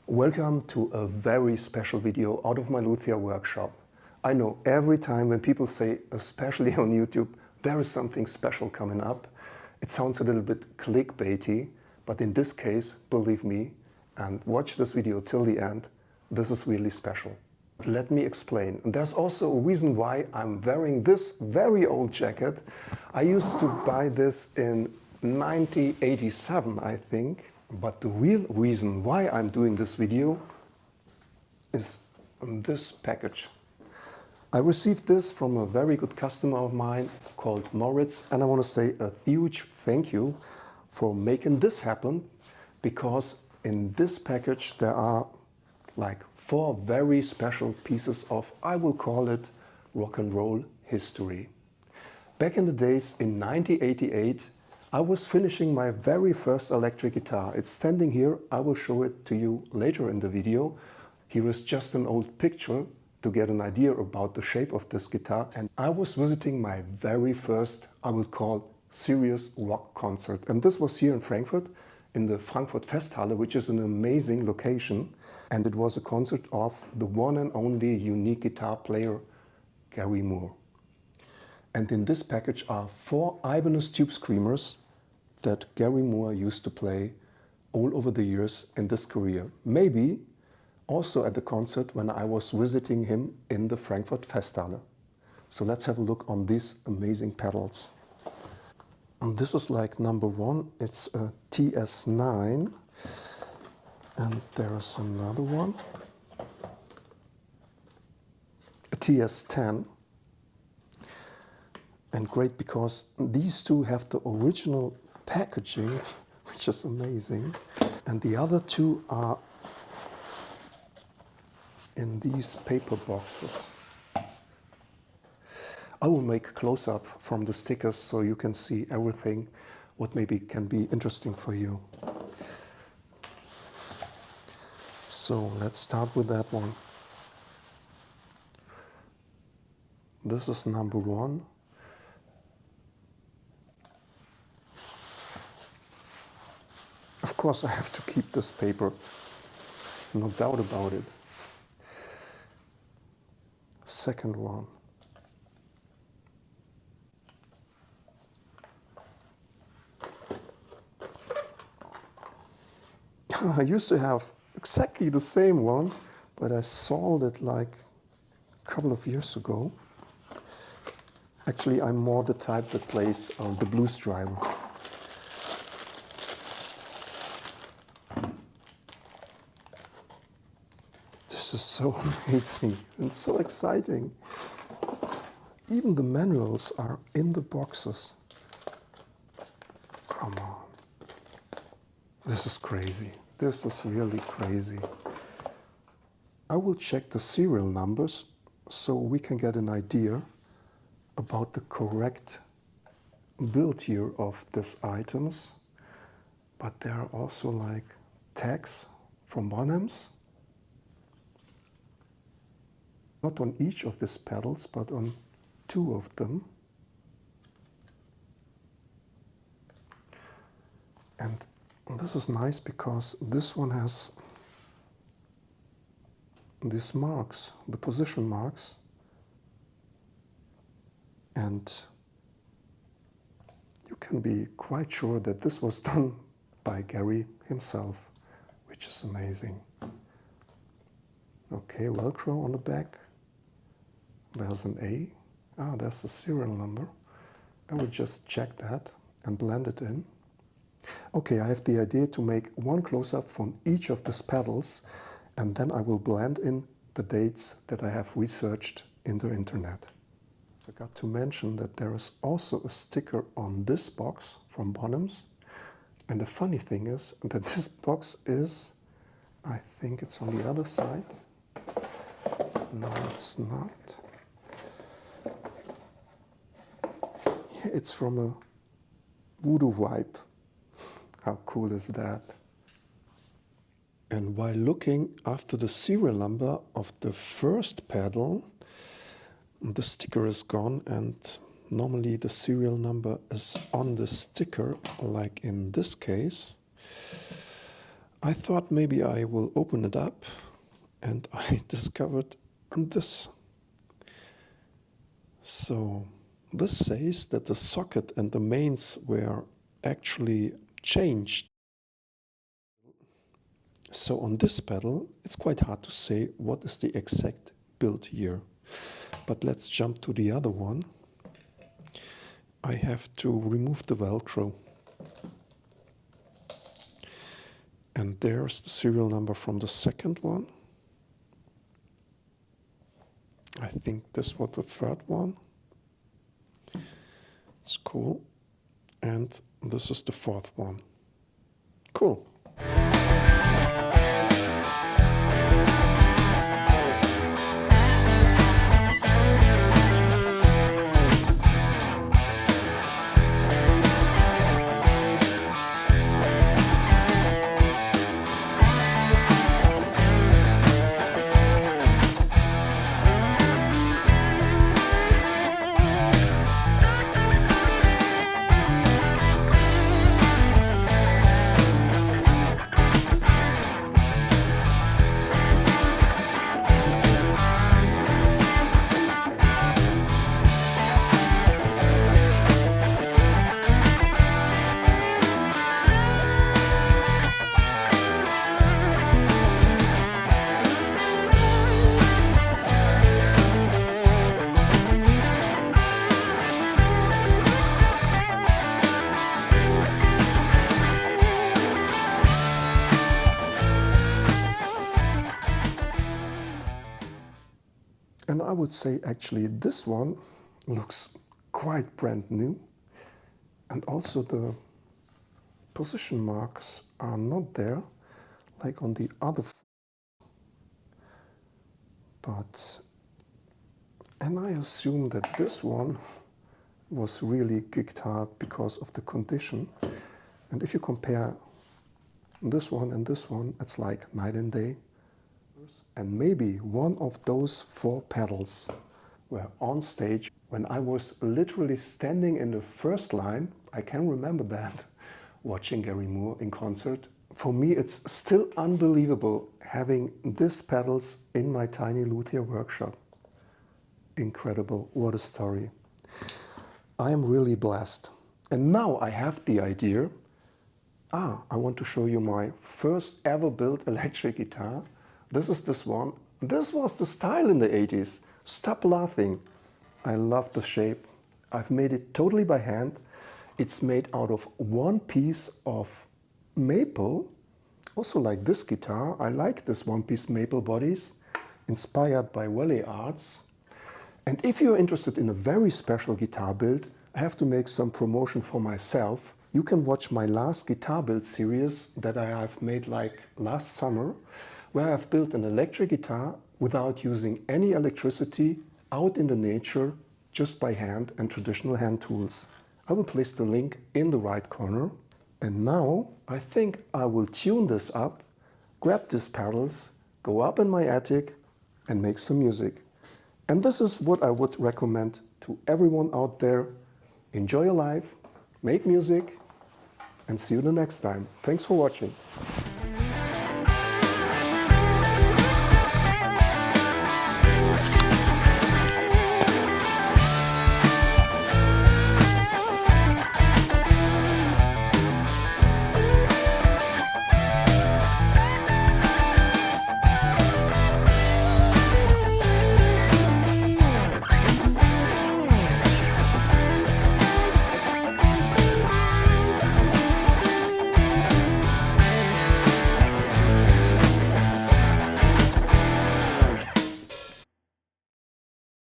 Welcome to a very special video out of my Luthier workshop. I know every time when people say, especially on YouTube, there is something special coming up, it sounds a little bit clickbaity, but in this case, believe me, and watch this video till the end, this is really special. Let me explain. And there's also a reason why I'm wearing this very old jacket. I used to buy this in 1987, I think. But the real reason why I'm doing this video is in this package. I received this from a very good customer of mine called Moritz, and I want to say a huge thank you for making this happen, because in this package there are like 4 very special pieces of, I will call it, rock and roll history. Back in the days in 1988, I was finishing my very first electric guitar. It's standing here. I will show it to you later in the video. Here is just an old picture to get an idea about the shape of this guitar. And I was visiting my very first, I will call, serious rock concert. And this was here in Frankfurt, in the Frankfurt Festhalle, which is an amazing location. And it was a concert of the one and only unique guitar player, Gary Moore. And in this package are 4 Ibanez Tube Screamers that Gary Moore used to play all over the years in this career. Maybe also at the concert when I was visiting him in the Frankfurt Festhalle. So let's have a look on these amazing pedals. And this is like number 1. It's a TS9. And there is another one, a TS10. And great because these 2 have the original packaging, which is amazing. And the other 2 are in these paper boxes. I will make a close-up from the stickers so you can see everything what maybe can be interesting for you. So let's start with that one. This is number 1. Of course, I have to keep this paper, no doubt about it. Second one. I used to have exactly the same one, but I sold it like a couple of years ago. Actually, I'm more the type that plays the blues driver. This is so amazing and so exciting. Even the manuals are in the boxes. Come on. This is crazy. This is really crazy. I will check the serial numbers so we can get an idea about the correct build here of these items. But there are also like tags from Bonhams. Not on each of these pedals, but on 2 of them. And this is nice because this one has these marks, the position marks. And you can be quite sure that this was done by Gary himself, which is amazing. Okay, Velcro on the back. There's an A. Ah, there's the serial number. I will just check that and blend it in. Okay, I have the idea to make one close-up from each of these pedals, and then I will blend in the dates that I have researched in the internet. I forgot to mention that there is also a sticker on this box from Bonhams. And the funny thing is that this box is, I think it's on the other side. No, it's not. It's from a voodoo wipe. How cool is that? And while looking after the serial number of the first pedal, the sticker is gone, and normally the serial number is on the sticker, like in this case. I thought maybe I will open it up, and I discovered this. So this says that the socket and the mains were actually changed. So on this pedal, it's quite hard to say what is the exact build here. But let's jump to the other one. I have to remove the Velcro. And there's the serial number from the second one. I think this was the third one. It's cool. And this is the fourth one. Cool. And I would say actually this one looks quite brand new. And also the position marks are not there like on the other. And I assume that this one was really kicked hard because of the condition. And if you compare this one and this one, it's like night and day. And maybe one of those 4 pedals were on stage when I was literally standing in the first line. I can remember that, watching Gary Moore in concert. For me, it's still unbelievable having these pedals in my tiny Luthier workshop. Incredible, what a story. I am really blessed. And now I have the idea, I want to show you my first ever built electric guitar. This is this one. This was the style in the 80s. Stop laughing. I love the shape. I've made it totally by hand. It's made out of one piece of maple. Also like this guitar. I like this one-piece maple bodies, inspired by Valley Arts. And if you're interested in a very special guitar build, I have to make some promotion for myself. You can watch my last guitar build series that I have made like last summer, where I've built an electric guitar without using any electricity, out in the nature, just by hand and traditional hand tools. I will place the link in the right corner. And now I think I will tune this up, grab these pedals, go up in my attic and make some music. And this is what I would recommend to everyone out there. Enjoy your life, make music, and see you the next time. Thanks for watching.